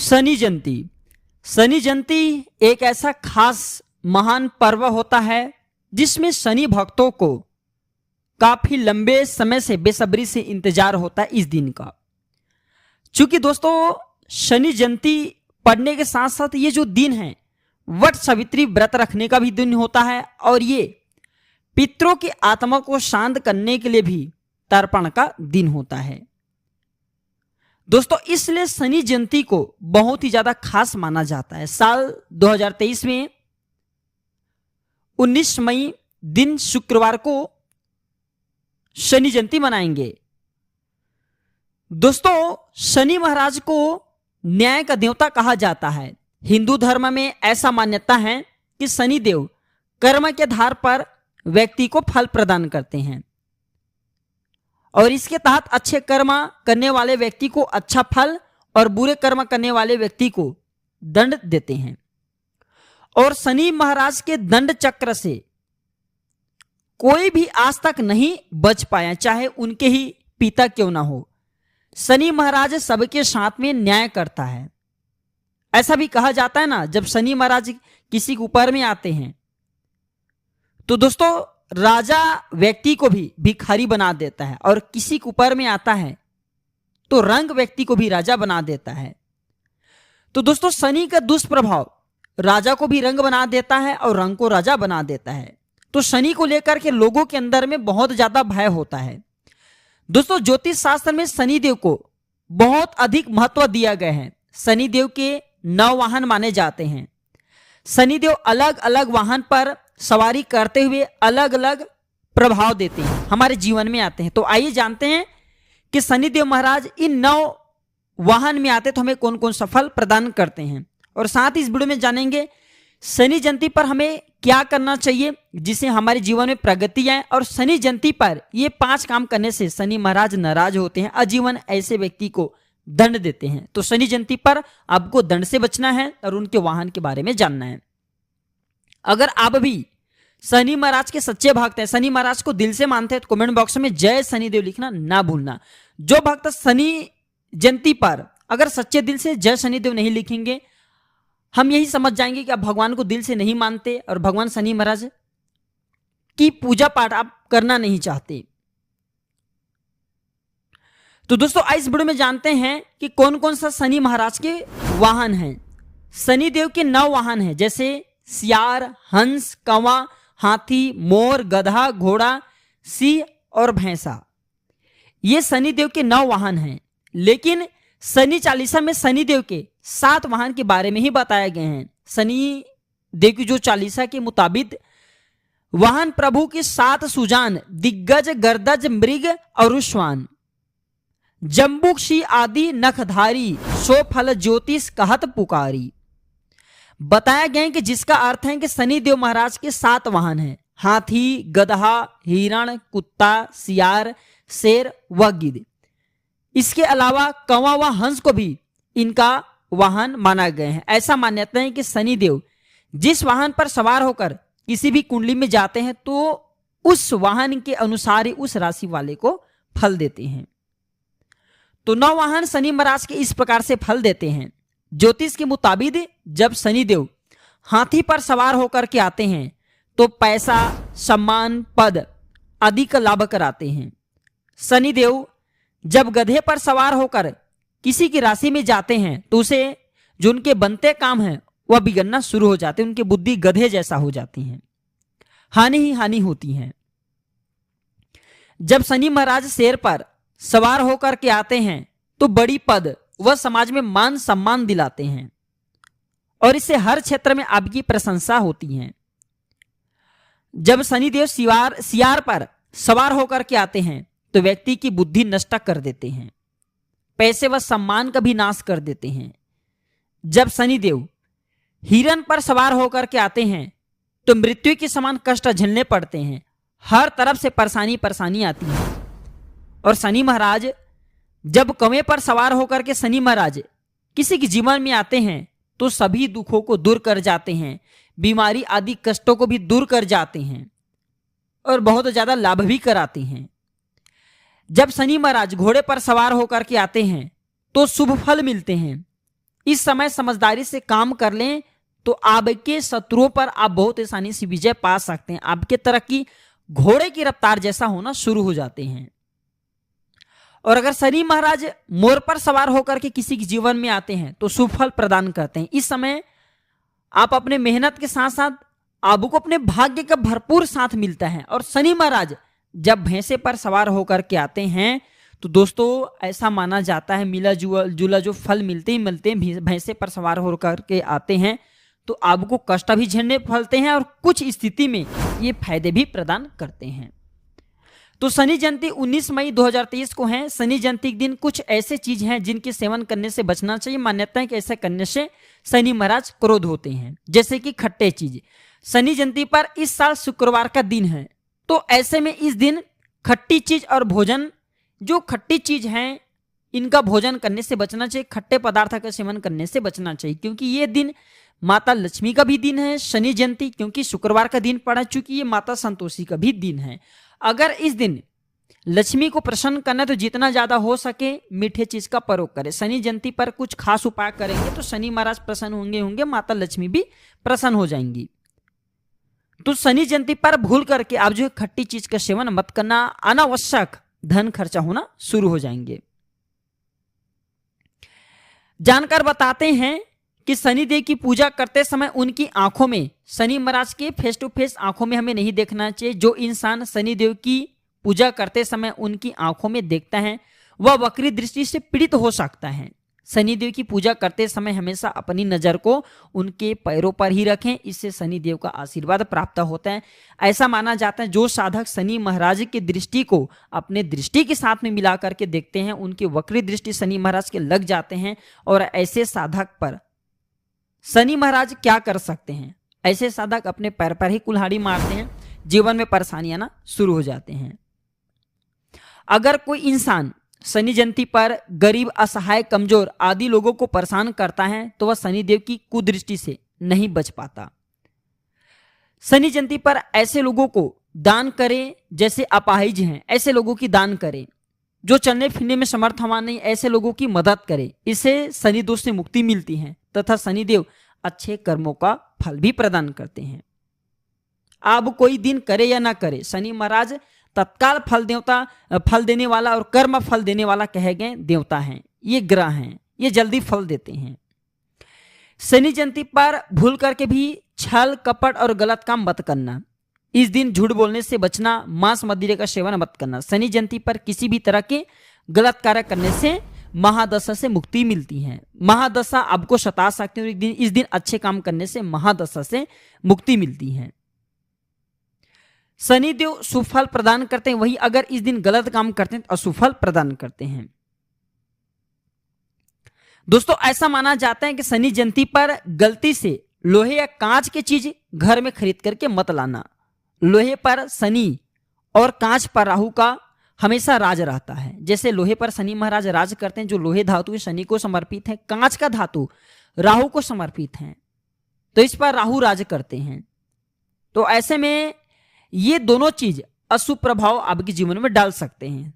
शनि जयंती। शनि जयंती एक ऐसा खास महान पर्व होता है जिसमें शनि भक्तों को काफी लंबे समय से बेसब्री से इंतजार होता है इस दिन का। चूंकि दोस्तों शनि जयंती पढ़ने के साथ साथ ये जो दिन है वट सावित्री व्रत रखने का भी दिन होता है और ये पितरों की आत्मा को शांत करने के लिए भी तर्पण का दिन होता है। दोस्तों इसलिए शनि जयंती को बहुत ही ज्यादा खास माना जाता है। साल 2023 में 19 मई दिन शुक्रवार को शनि जयंती मनाएंगे। दोस्तों शनि महाराज को न्याय का देवता कहा जाता है। हिंदू धर्म में ऐसा मान्यता है कि शनि देव कर्म के आधार पर व्यक्ति को फल प्रदान करते हैं और इसके तहत अच्छे कर्म करने वाले व्यक्ति को अच्छा फल और बुरे कर्म करने वाले व्यक्ति को दंड देते हैं। और शनि महाराज के दंड चक्र से कोई भी आज तक नहीं बच पाया, चाहे उनके ही पिता क्यों ना हो। शनि महाराज सबके साथ में न्याय करता है। ऐसा भी कहा जाता है ना, जब शनि महाराज किसी के ऊपर में आते हैं तो दोस्तों राजा व्यक्ति को भी भिखारी बना देता है और किसी के ऊपर में आता है तो रंग व्यक्ति को भी राजा बना देता है। तो दोस्तों शनि का दुष्प्रभाव राजा को भी रंग बना देता है और रंग को राजा बना देता है। तो शनि को लेकर के लोगों के अंदर में बहुत ज्यादा भय होता है। दोस्तों ज्योतिष शास्त्र में शनि देव को बहुत अधिक महत्व दिया गया है। शनि देव के 9 वाहन माने जाते हैं। शनि देव अलग अलग वाहन पर सवारी करते हुए अलग अलग प्रभाव देते हैं, हमारे जीवन में आते हैं। तो आइए जानते हैं कि शनिदेव महाराज इन 9 वाहन में आते तो हमें कौन कौन सा फल प्रदान करते हैं। और साथ ही इस वीडियो में जानेंगे शनि जयंती पर हमें क्या करना चाहिए जिससे हमारे जीवन में प्रगति आए। और शनि जयंती पर ये 5 काम करने से शनि महाराज नाराज होते हैं, आजीवन ऐसे व्यक्ति को दंड देते हैं। तो शनि जयंती पर आपको दंड से बचना है और उनके वाहन के बारे में जानना है। अगर आप भी शनि महाराज के सच्चे भक्त हैं, शनि महाराज को दिल से मानते हैं तो कमेंट बॉक्स में जय शनिदेव लिखना ना भूलना। जो भक्त शनि जयंती पर अगर सच्चे दिल से जय शनिदेव नहीं लिखेंगे, हम यही समझ जाएंगे कि आप भगवान को दिल से नहीं मानते और भगवान शनि महाराज की पूजा पाठ आप करना नहीं चाहते। तो दोस्तों इस वीडियो में जानते हैं कि कौन कौन सा शनि महाराज के वाहन हैं। शनि देव के 9 वाहन हैं, जैसे सियार, हंस, कौवा, हाथी, मोर, गधा, घोड़ा, सिंह और भैंसा। ये शनिदेव के 9 वाहन हैं। लेकिन शनि चालीसा में शनिदेव के 7 वाहन के बारे में ही बताए गए हैं। शनि देव की जो चालीसा के मुताबिक वाहन प्रभु की 7 सुजान, दिग्गज, गर्दज, मृग और श्वान, जम्बुक सी आदि नखधारी, सो फल ज्योतिष कहत पुकारी। बताया गया है कि जिसका अर्थ है कि शनि देव महाराज के 7 वाहन हैं। हाथी, गधा, हिरण, कुत्ता, सियार, शेर व गिद्ध। इसके अलावा कौवा व हंस को भी इनका वाहन माना गया है। ऐसा मान्यता है कि शनि देव जिस वाहन पर सवार होकर किसी भी कुंडली में जाते हैं तो उस वाहन के अनुसार ही उस राशि वाले को फल देते हैं। तो 9 वाहन शनि महाराज के इस प्रकार से फल देते हैं। ज्योतिष के मुताबिक जब शनिदेव हाथी पर सवार होकर के आते हैं तो पैसा, सम्मान, पद आदि का लाभ कराते हैं। शनिदेव जब गधे पर सवार होकर किसी की राशि में जाते हैं तो उसे जो उनके बनते काम हैं वह बिगड़ना शुरू हो जाते हैं। उनकी बुद्धि गधे जैसा हो जाती है, हानि ही हानि होती है। जब शनि महाराज शेर पर सवार होकर के आते हैं तो बड़ी पद वह समाज में मान सम्मान दिलाते हैं और इससे हर क्षेत्र में आपकी प्रशंसा होती है। जब शनिदेव सियार पर सवार होकर के आते हैं तो व्यक्ति की बुद्धि नष्ट कर देते हैं, पैसे व सम्मान का भी नाश कर देते हैं। जब शनिदेव हिरण पर सवार होकर के आते हैं तो मृत्यु के समान कष्ट झेलने पड़ते हैं, हर तरफ से परेशानी आती है। और शनि महाराज जब कौवे पर सवार होकर के शनि महाराज किसी के जीवन में आते हैं तो सभी दुखों को दूर कर जाते हैं, बीमारी आदि कष्टों को भी दूर कर जाते हैं और बहुत ज्यादा लाभ भी कराते हैं। जब शनि महाराज घोड़े पर सवार होकर के आते हैं तो शुभ फल मिलते हैं। इस समय समझदारी से काम कर लें तो आपके शत्रुओं पर आप बहुत आसानी से विजय पा सकते हैं। आपकी तरक्की घोड़े की रफ्तार जैसा होना शुरू हो जाते हैं। और अगर शनि महाराज मोर पर सवार होकर के किसी के जीवन में आते हैं तो सुफल प्रदान करते हैं। इस समय आप अपने मेहनत के साथ साथ आपको अपने भाग्य का भरपूर साथ मिलता है। और शनि महाराज जब भैंसे पर सवार होकर के आते हैं तो दोस्तों ऐसा माना जाता है मिला जुला जो फल मिलते हैं भैंसे पर सवार होकर के आते हैं तो आपको कष्ट भी झेलने फलते हैं और कुछ स्थिति में ये फायदे भी प्रदान करते हैं। तो शनि जयंती 19 मई 2023 को है। शनि जयंती के दिन कुछ ऐसे चीज हैं जिनके सेवन करने से बचना चाहिए। मान्यता है कि ऐसा करने से शनि महाराज क्रोध होते हैं, जैसे कि खट्टे चीज। शनि जयंती पर इस साल शुक्रवार का दिन है तो ऐसे में इस दिन खट्टी चीज और भोजन, जो खट्टी चीज है इनका भोजन करने से बचना चाहिए। खट्टे पदार्थ का सेवन करने से बचना चाहिए क्योंकि ये दिन माता लक्ष्मी का भी दिन है। शनि जयंती क्योंकि शुक्रवार का दिन पड़ा, चूंकि ये माता संतोषी का भी दिन है। अगर इस दिन लक्ष्मी को प्रसन्न करना है तो जितना ज्यादा हो सके मीठे चीज का प्रयोग करें। शनि जयंती पर कुछ खास उपाय करेंगे तो शनि महाराज प्रसन्न होंगे, माता लक्ष्मी भी प्रसन्न हो जाएंगी। तो शनि जयंती पर भूल करके आप जो है खट्टी चीज का सेवन मत करना, अनावश्यक धन खर्चा होना शुरू हो जाएंगे। जानकार बताते हैं कि शनिदेव की पूजा करते समय उनकी आंखों में, शनि महाराज के फेस टू फेस आंखों में हमें नहीं देखना चाहिए। जो इंसान शनिदेव की पूजा करते समय उनकी आंखों में देखता है वह वक्री दृष्टि से पीड़ित हो सकता है। शनिदेव की पूजा करते समय हमेशा अपनी नजर को उनके पैरों पर ही रखें, इससे शनिदेव का आशीर्वाद प्राप्त होता है। ऐसा माना जाता है जो साधक शनि महाराज की दृष्टि को अपने दृष्टि के साथ में मिला करके देखते हैं उनकी वक्री दृष्टि शनि महाराज के लग जाते हैं। और ऐसे साधक पर शनि महाराज क्या कर सकते हैं? ऐसे साधक अपने पैर पर ही कुल्हाड़ी मारते हैं, जीवन में परेशानियां ना शुरू हो जाते हैं। अगर कोई इंसान शनि जयंती पर गरीब, असहाय, कमजोर आदि लोगों को परेशान करता है तो वह शनिदेव की कुदृष्टि से नहीं बच पाता। शनि जयंती पर ऐसे लोगों को दान करें जैसे अपाहिज हैं, ऐसे लोगों की दान करें। जो चलने फिरने में समर्थवान नहीं, ऐसे लोगों की मदद करें। इससे शनि दोष से मुक्ति मिलती है तथा शनिदेव अच्छे कर्मों का फल भी प्रदान करते हैं। अब कोई दिन करे या ना करे, शनि महाराज तत्काल फल देने वाला और कर्म फल देने वाला कहे गए देवता हैं। ये ग्रह हैं, ये जल्दी फल देते हैं। शनि जयंती पर भूल करके भी छल, कपट और गलत काम मत करना। इस दिन झूठ बोलने से बचना, मांस मदिरे का सेवन मत करना। शनि जयंती पर किसी भी तरह के गलत कार्य करने से महादशा से मुक्ति मिलती है। महादशा आपको सता सकती है और इस दिन अच्छे काम करने से महादशा से मुक्ति मिलती है। शनिदेव सुफल प्रदान करते हैं, वही अगर इस दिन गलत काम करते हैं तो असुफल प्रदान करते हैं। दोस्तों ऐसा माना जाता है कि शनि जयंती पर गलती से लोहे या कांच की चीज घर में खरीद करके मत लाना। लोहे पर शनि और कांच पर राहु का हमेशा राज रहता है। जैसे लोहे पर शनि महाराज राज करते हैं, जो लोहे धातु शनि को समर्पित है, कांच का धातु राहु को समर्पित है, तो इस पर राहु राज करते हैं। तो ऐसे में ये दोनों चीज अशुभ प्रभाव आपके जीवन में डाल सकते हैं।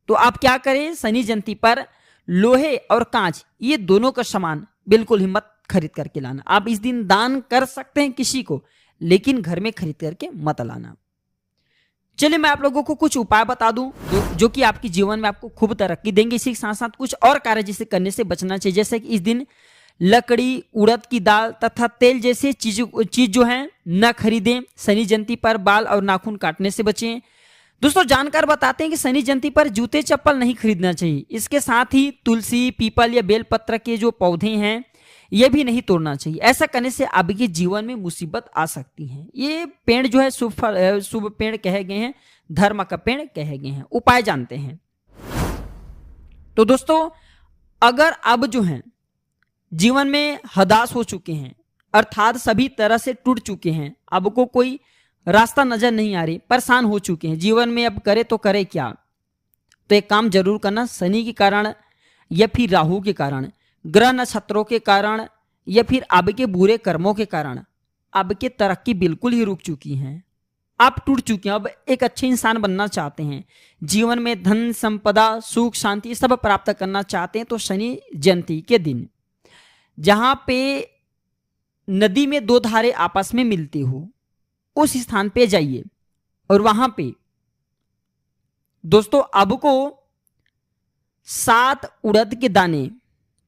तो आप क्या करें, शनि जयंती पर लोहे और कांच ये दोनों का सामान बिल्कुल ही मत खरीद करके लाना। आप इस दिन दान कर सकते हैं किसी को, लेकिन घर में खरीद करके मत लाना। चलिए मैं आप लोगों को कुछ उपाय बता दूं जो कि आपके जीवन में आपको खूब तरक्की देंगे। इसी के साथ साथ कुछ और कार्य जिसे करने से बचना चाहिए, जैसे कि इस दिन लकड़ी, उड़द की दाल तथा तेल जैसे चीज जो है न खरीदें। शनि जयंती पर बाल और नाखून काटने से बचें। दोस्तों जानकार बताते हैं कि शनि जयंती पर जूते चप्पल नहीं खरीदना चाहिए। इसके साथ ही तुलसी, पीपल या बेलपत्र के जो पौधे हैं ये भी नहीं तोड़ना चाहिए। ऐसा करने से आपके जीवन में मुसीबत आ सकती है। ये पेड़ जो है शुभ पेड़ कहे गए हैं, धर्म का पेड़ कहे गए हैं। उपाय जानते हैं। तो दोस्तों अगर अब जो है जीवन में हताश हो चुके हैं, अर्थात सभी तरह से टूट चुके हैं, आपको कोई रास्ता नजर नहीं आ रही, परेशान हो चुके हैं जीवन में, अब करे तो करे क्या, तो एक काम जरूर करना। शनि के कारण या फिर राहु के कारण, ग्रह नक्षत्रों के कारण या फिर आपके बुरे कर्मों के कारण आपकी तरक्की बिल्कुल ही रुक चुकी है। आप टूट चुके हैं। अब एक अच्छे इंसान बनना चाहते हैं, जीवन में धन, संपदा, सुख, शांति सब प्राप्त करना चाहते हैं, तो शनि जयंती के दिन जहां पे नदी में दो धारे आपस में मिलती हो, उस स्थान पे जाइए और वहां पे दोस्तों आपको 7 उड़द के दाने,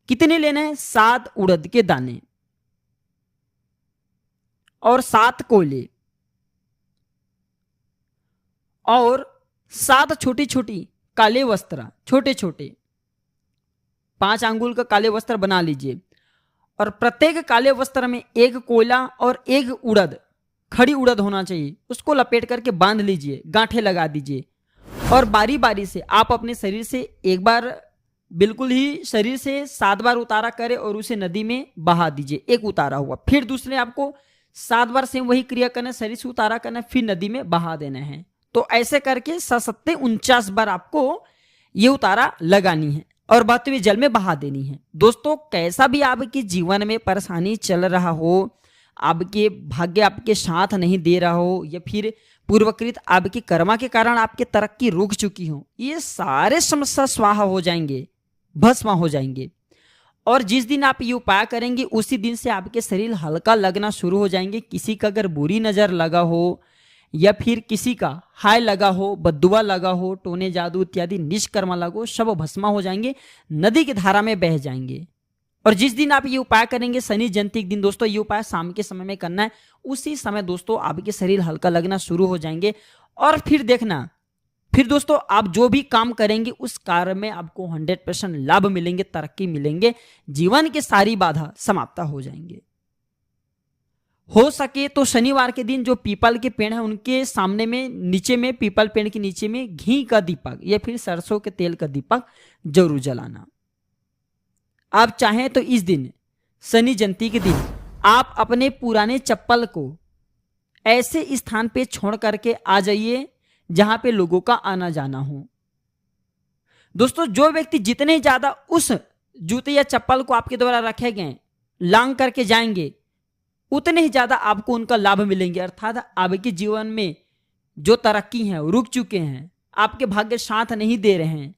कितने लेने हैं? 7 उड़द के दाने और 7 कोयले और 7 छोटी छोटी काले वस्त्र, छोटे छोटे 5 अंगुल का काले वस्त्र बना लीजिए और प्रत्येक काले वस्त्र में एक कोयला और एक उड़द, खड़ी उड़द होना चाहिए, उसको लपेट करके बांध लीजिए, गांठे लगा दीजिए और बारी बारी से आप अपने शरीर से एक बार, बिल्कुल ही शरीर से 7 बार उतारा करें और उसे नदी में बहा दीजिए। एक उतारा हुआ, फिर दूसरे आपको 7 बार से वही क्रिया करना, शरीर से उतारा करना, फिर नदी में बहा देना है। तो ऐसे करके 7-7 49 बार आपको ये उतारा लगानी है और बहते हुए जल में बहा देनी है। दोस्तों कैसा भी आपके जीवन में परेशानी चल रहा हो, आपके भाग्य आपके साथ नहीं दे रहा हो या फिर पूर्वकृत आपकी कर्मा के कारण आपकी तरक्की रुक चुकी हो, ये सारे समस्या स्वाहा हो जाएंगे, भस्म हो जाएंगे। और जिस दिन आप ये उपाय करेंगे उसी दिन से आपके शरीर हल्का लगना शुरू हो जाएंगे। किसी का अगर बुरी नजर लगा हो या फिर किसी का हाय लगा हो, बद्दुआ लगा हो, टोने जादू इत्यादि निष्कर्मा लगा हो, सब भस्मा हो जाएंगे, नदी की धारा में बह जाएंगे। और जिस दिन आप ये उपाय करेंगे शनि जयंती के दिन दोस्तों, ये उपाय शाम के समय में करना है, उसी समय दोस्तों आपके शरीर हल्का लगना शुरू हो जाएंगे। और फिर देखना, फिर दोस्तों आप जो भी काम करेंगे उस कार्य में आपको 100% लाभ मिलेंगे, तरक्की मिलेंगे, जीवन के सारी बाधा समाप्त हो जाएंगे। हो सके तो शनिवार के दिन जो पीपल के पेड़ हैं उनके सामने में, नीचे में, पीपल पेड़ के नीचे में घी का दीपक या फिर सरसों के तेल का दीपक जरूर जलाना। आप चाहें तो इस दिन शनि जयंती के दिन आप अपने पुराने चप्पल को ऐसे स्थान पे छोड़ करके आ जाइए जहां पे लोगों का आना जाना हो। दोस्तों जो व्यक्ति जितने ज्यादा उस जूते या चप्पल को आपके द्वारा रखे गए लांग करके जाएंगे, उतने ही ज्यादा आपको उनका लाभ मिलेंगे। अर्थात आपके जीवन में जो तरक्की है रुक चुके हैं, आपके भाग्य साथ नहीं दे रहे हैं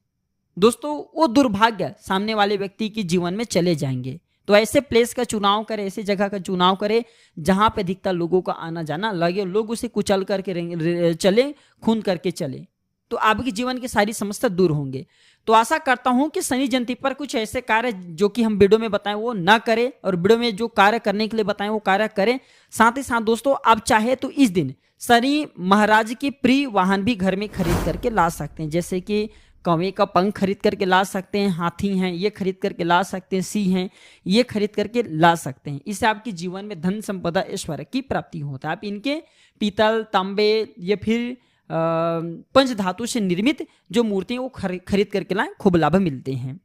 दोस्तों, वो दुर्भाग्य सामने वाले व्यक्ति के जीवन में चले जाएंगे। तो ऐसे प्लेस का चुनाव करें, ऐसे जगह का चुनाव करें जहां पे अधिकतर लोगों का आना जाना लगे, लोग उसे कुचल करके चले, खून करके चले, तो आपके जीवन की सारी समस्या दूर होंगे। तो आशा करता हूं कि शनि जयंती पर कुछ ऐसे कार्य जो कि हम वीडियो में बताएं वो ना करें और वीडियो में जो कार्य करने के लिए बताएं वो कार्य करें। साथ ही साथ दोस्तों आप चाहे तो इस दिन शनि महाराज की प्रिय वाहन भी घर में खरीद करके ला सकते हैं, जैसे कि कौवे का पंख खरीद करके ला सकते हैं, हाथी हैं ये खरीद करके ला सकते हैं, सिंह हैं ये खरीद करके ला सकते हैं। इससे आपके जीवन में धन संपदा ऐश्वर्य की प्राप्ति होता है। आप इनके पीतल, तांबे या फिर पंच धातु से निर्मित जो मूर्ति वो खरीद करके लाएं, खूब लाभ मिलते हैं।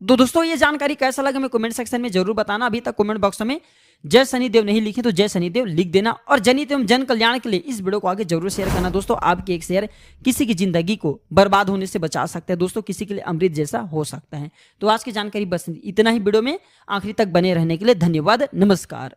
तो दोस्तों ये जानकारी कैसा लगा मैं कमेंट सेक्शन में जरूर बताना। अभी तक कमेंट बॉक्स में जय शनिदेव नहीं लिखे तो जय शनिदेव लिख देना और जनहित एवं जन कल्याण के लिए इस वीडियो को आगे जरूर शेयर करना। दोस्तों आपकी एक शेयर किसी की जिंदगी को बर्बाद होने से बचा सकता है दोस्तों, किसी के लिए अमृत जैसा हो सकता है। तो आज की जानकारी बस इतना ही। वीडियो में आखिरी तक बने रहने के लिए धन्यवाद। नमस्कार।